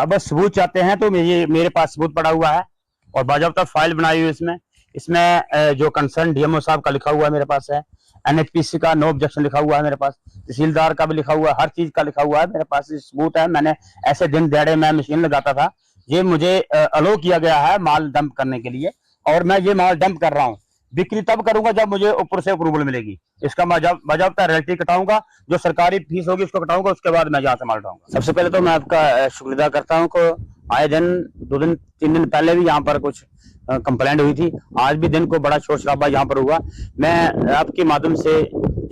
अब सबूत चाहते हैं तो मेरे पास सबूत पड़ा हुआ है और बाज़ाब्ता फाइल बनाई हुई इसमें जो कंसर्न डीएमओ साहब का लिखा हुआ है मेरे पास है, एनएचपीसी का नो ऑब्जेक्शन लिखा हुआ है मेरे पास, तहसीलदार का भी लिखा हुआ है, हर चीज का लिखा हुआ है मेरे पास सबूत है। मैंने ऐसे दिन दिहाड़े मैं मशीन लगाता था, ये मुझे अलो किया गया है माल डंप करने के लिए और मैं ये माल डंप कर रहा हूँ। बिक्री तब करूंगा जब मुझे ऊपर से अप्रूवल मिलेगी, इसका बाज़ाब्ता रॉयल्टी कटाऊंगा, जो सरकारी फीस होगी उसको कटाऊंगा, उसके बाद मैं यहाँ से माल उठाऊंगा। सबसे पहले तो मैं आपका शुक्रिया करता हूँ को आए दिन 2 दिन 3 दिन पहले भी यहाँ पर कुछ कंप्लेंट हुई थी, आज भी दिन को बड़ा शोर शराबा यहाँ पर हुआ। मैं आपके माध्यम से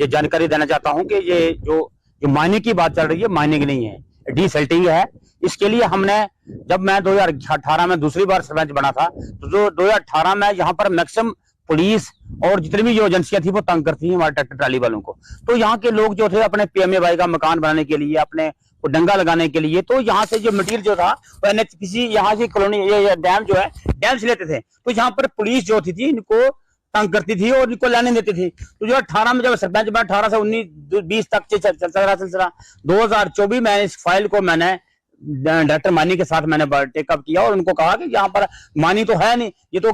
ये जानकारी देना चाहता हूँ कि ये जो मायने की बात चल रही है, मायने की नहीं है, डीसेल्टिंग है। इसके लिए हमने, जब मैं 2018 में दूसरी बार सरपंच बना था, तो जो 2018 में यहाँ पर मैक्सिमम पुलिस और जितनी भी जो एजेंसियां थी वो तंग करती थी हमारे ट्रैक्टर ट्राली वालों को। तो यहाँ के लोग जो थे अपने पीएमए का मकान बनाने के लिए, अपने डंगा लगाने के लिए, तो यहाँ से जो मटेरियल जो था वो एनएचपीसी यहाँ से कॉलोनी ये डैम जो है डैम से लेते थे। तो यहाँ पर पुलिस जो थी इनको तंग करती थी और इनको लाने देती थी। तो जो 18 में जब सरपंच बना, 18 से 19 20 तक चल रहा सिलसिला, 2024 में इस फाइल को मैंने डायरेक्टर मानी के साथ मैंने टेकअप किया और उनको कहा कि यहाँ पर मानी तो है नहीं, ये तो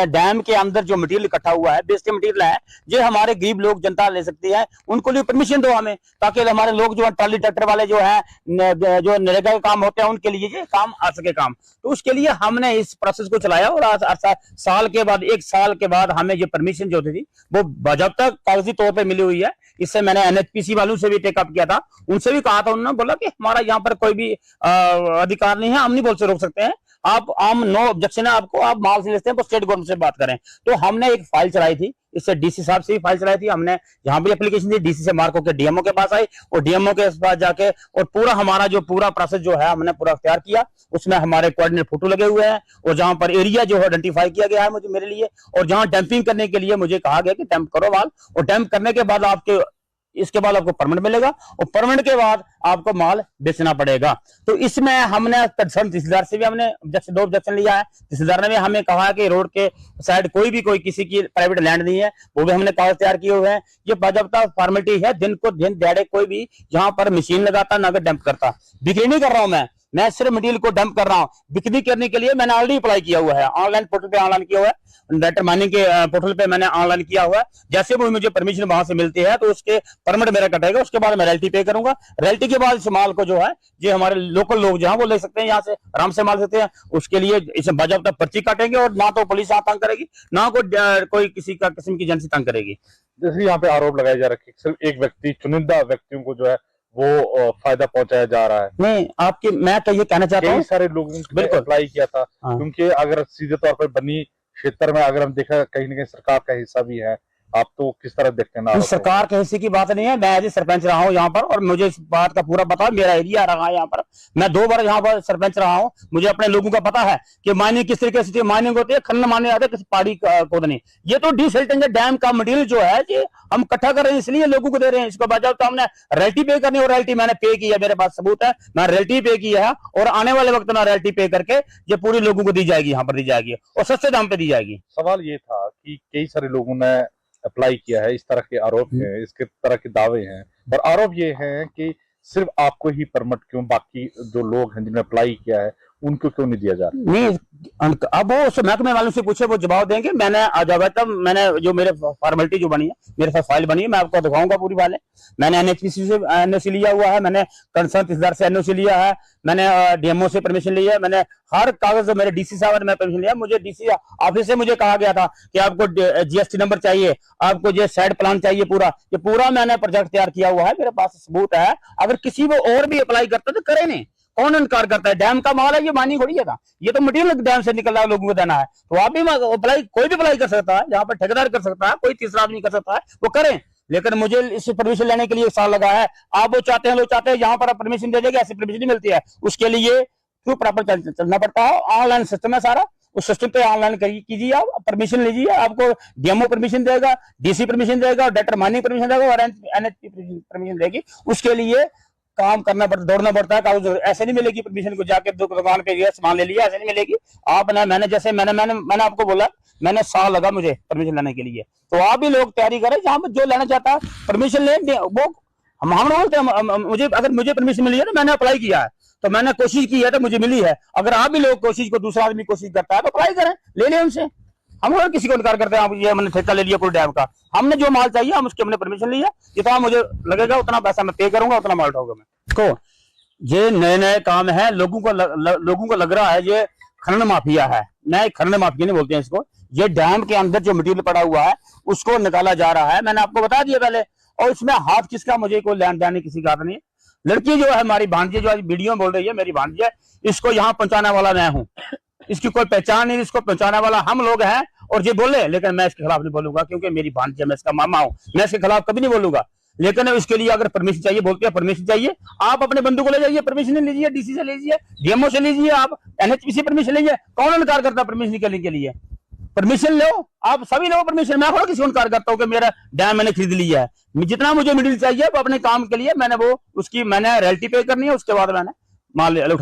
डैम के अंदर जो मटेरियल इकट्ठा हुआ है, बेस्ट मटेरियल है, ये हमारे गरीब लोग जनता ले सकती है, उनको लिए परमिशन दो हमें, ताकि हमारे लोग जो है ट्राली ट्रैक्टर वाले जो है जो नरेगा के काम होते हैं उनके लिए ये काम आ सके काम। तो उसके लिए हमने इस प्रोसेस को चलाया और साल के बाद 1 साल के बाद हमें ये परमिशन जो थी वो बाज़ाब्ता कागजी तौर पर मिली हुई है। इससे मैंने एनएचपीसी वालों से भी टेकअप किया था, उनसे भी कहा था, उन्होंने बोला कि हमारा यहाँ पर कोई भी अधिकार नहीं है, हम नहीं बोल से रोक सकते हैं, आप आम नो ऑब्जेक्शन है आपको, आप माल से लेते हैं तो स्टेट गवर्नमेंट से बात करें। तो हमने एक फाइल चलाई थी, इससे डीसी साहब से भी फाइल चलाई थी, हमने जहां भी एप्लीकेशन दी डीसी से मार्क होकर डीएमओ के पास आई और डीएमओ के पास जाके और पूरा हमारा जो पूरा प्रोसेस जो है हमने पूरा अख्तियार किया। उसमें हमारे कोऑर्डिनेट फोटो लगे हुए हैं और जहां पर एरिया जो है आइडेंटिफाई किया गया है मुझे मेरे लिए, और जहां डंपिंग करने के लिए मुझे कहा गया कि डंप करो माल, और डंप करने के बाद इसके बाद आपको परमिट मिलेगा और परमिट के बाद आपको माल बेचना पड़ेगा। तो इसमें हमने तहसीलदार से भी हमने दो ऑब्जेक्शन लिया है। तहसीलदार ने भी हमें कहा कि रोड के साइड कोई किसी की प्राइवेट लैंड नहीं है, वो भी हमने कागज तैयार किए हुए हैं। ये बाज़ाब्ता फॉर्मेलिटी है, दिन दिहाड़े कोई भी यहाँ पर मशीन लगाता ना डंप करता। बिक्री नहीं कर रहा हूं मैं सिर्फ मटेरियल को डंप कर रहा हूँ। बिक्री करने के लिए मैंने ऑलरेडी अप्लाई किया हुआ है, ऑनलाइन पोर्टल पे ऑनलाइन किया हुआ है, डायरेक्टर माइनिंग के पोर्टल पे मैंने ऑनलाइन किया हुआ है। जैसे वो मुझे परमिशन वहां से मिलती है तो उसके परमिट मेरा कटेगा, उसके बाद मैं रॉयल्टी पे करूंगा। रॉयल्टी के बाद इस माल को जो है ये हमारे लोकल लोग जो है वो ले सकते हैं, यहाँ से आराम से माल सकते हैं। उसके लिए इसे बाज़ाब्ता पर्ची काटेंगे और ना तो पुलिस यहाँ तंग करेगी, ना कोई किसी किस्म की एजेंसी तंग करेगी। जैसे यहाँ पे आरोप लगाए जा रखे सिर्फ एक व्यक्ति, चुनिंदा व्यक्तियों को जो है वो फायदा पहुंचाया जा रहा है। नहीं, मैं तो ये कहना चाहता हूँ, सारे लोगों ने अप्लाई किया था। हाँ। क्योंकि अगर सीधे तौर पर बनी क्षेत्र में अगर हम देखा कहीं न कहीं सरकार का हिस्सा भी है, आप तो किस तरह देखते हैं? सरकार के हिस्से की बात नहीं है, मैं एज सरपंच रहा हूँ यहाँ पर और मुझे इस बात का पूरा पता है। मेरा एरिया रहा है यहाँ पर, मैं 2 बार यहाँ पर सरपंच रहा हूँ, मुझे अपने लोगों का पता है कि माइनिंग किस तरीके से माइनिंग होती है, खनन माने जाते किसी पहाड़ी खोदने। ये तो डीसेल्टिंग डैम का मटेरियल जो है ये हम इकट्ठा कर रहे हैं, इसलिए लोगों को दे रहे हैं। इसको बाज़ाब्ता हमने रॉयल्टी पे करनी और रॉयल्टी मैंने पे की है, मेरे पास सबूत है, मैं रॉयल्टी पे की है और आने वाले वक्त में रॉयल्टी पे करके ये पूरे लोगों को दी जाएगी, यहाँ पर दी जाएगी और सस्ते दाम पे दी जाएगी। सवाल ये था कि कई सारे लोगों ने अप्लाई किया है, इस तरह के आरोप हैं, इसके तरह के दावे हैं, और आरोप ये है कि सिर्फ आपको ही परमिट क्यों, बाकी जो लोग हैं जिन्होंने अप्लाई किया है उनको क्यों नहीं दिया जा रहा? नहीं, अब वो उस महकमे वालों से पूछे, वो जवाब देंगे। मैंने जो मेरे फॉर्मेलिटी जो बनी है, मेरे पास फाइल बनी है, मैं आपको दिखाऊंगा पूरी फाइल है। मैंने एनएचपीसी से एनओसी लिया हुआ है, मैंने कंसर्न तहसीलदार से एनओसी लिया है, मैंने डीएमओ से परमिशन लिया है, मैंने हर कागज मेरे डीसी साहब ने परमिशन लिया। मुझे डीसी ऑफिस से मुझे कहा गया था कि आपको जीएसटी नंबर चाहिए, आपको जो साइड प्लान चाहिए, ये पूरा मैंने प्रोजेक्ट तैयार किया हुआ है, मेरे पास सबूत है। अगर किसी वो और भी अप्लाई करता तो करे नहीं, कौन इनकार करता है? डैम का माल है, ये मानी थोड़ी है था, ये तो मटेरियल डैम से निकल रहा है, लोगों को देना है। तो आप भी अप्लाई, कोई भी अप्लाई कर सकता है, यहाँ पर ठेकेदार कर सकता है, कोई तीसरा आदमी कर सकता है, वो करें। लेकिन मुझे इस परमिशन लेने के लिए 1 साल लगा है। आप वो चाहते हैं यहाँ पर परमिशन दे देंगे, ऐसी परमिशन नहीं मिलती है। उसके लिए क्यों प्रॉपर चलना पड़ता है, ऑनलाइन सिस्टम है सारा, उस सिस्टम पे ऑनलाइन कीजिए, आप परमिशन लीजिए, आपको डीएमओ परमिशन देगा, डीसी परमिशन देगा, डायरेक्टर माइनिंग परमिशन देगा और एनएचपी परमिशन देगी। उसके लिए काम करना पड़ता, दौड़ना पड़ता है। ऐसे नहीं मिलेगी परमिशन को जाके दुकान पे गया सामान ले लिया, ऐसे नहीं मिलेगी। मैंने आपको बोला, मैंने साल लगा मुझे परमिशन लेने के लिए। तो आप भी लोग तैयारी करें, जहां पर जो लेना चाहता है परमिशन ले, वो हम बोलते हैं। अगर मुझे परमिशन मिली है तो मैंने अप्लाई किया है, तो मैंने कोशिश की है तो मुझे मिली है। अगर आप भी लोग कोशिश को, दूसरा आदमी कोशिश करता है तो अप्लाई करें, ले लें उनसे। हम और किसी को इनकार करते हैं आप ये मैंने ठेका ले लिया कोई डैम का, हमने जो माल चाहिए हम उसकी हमने परमिशन ली है, जितना मुझे लगेगा उतना पैसा मैं पे करूंगा, उतना माल उठाऊंगा मैं। को ये नए नए काम है, लोगों को लग रहा है ये खनन माफिया है। नहीं, खनन माफिया नहीं बोलते हैं इसको। ये डैम के अंदर जो मटेरियल पड़ा हुआ है उसको निकाला जा रहा है, मैंने आपको बता दिया पहले। और इसमें हाथ किसका, मुझे कोई लेन देन किसी का नहीं है। लड़की जो है हमारी भांजी, जो आज वीडियो बोल रही है मेरी भांजी है, इसको यहाँ पहुंचाने वाला मैं हूँ, इसकी कोई पहचान नहीं, इसको पहुंचाने वाला हम लोग हैं। और ये बोले, लेकिन मैं इसके खिलाफ नहीं बोलूंगा, क्योंकि मेरी भांजी है, मैं इसका मामा हूँ, मैं इसके खिलाफ कभी नहीं बोलूंगा। लेकिन इसके लिए अगर परमिशन चाहिए, बोलते हैं परमिशन चाहिए, आप अपने बंधु को ले जाइए, परमिशन लीजिए, डीसी से लीजिए, डीएमओ से लीजिए, आप एनएचपीसी परमिशन लीजिए। कौन इनकार करता है परमिशन निकलने के लिए? परमिशन लो, आप सभी लो परमिशन। मैं थोड़ा किसी को इनकार करता हूँ कि मेरा डैम मैंने खरीद लिया है। जितना मुझे मिडिल चाहिए वो अपने काम के लिए मैंने वो उसकी मैंने रॉयल्टी पे करनी है, उसके बाद मैंने माल उठा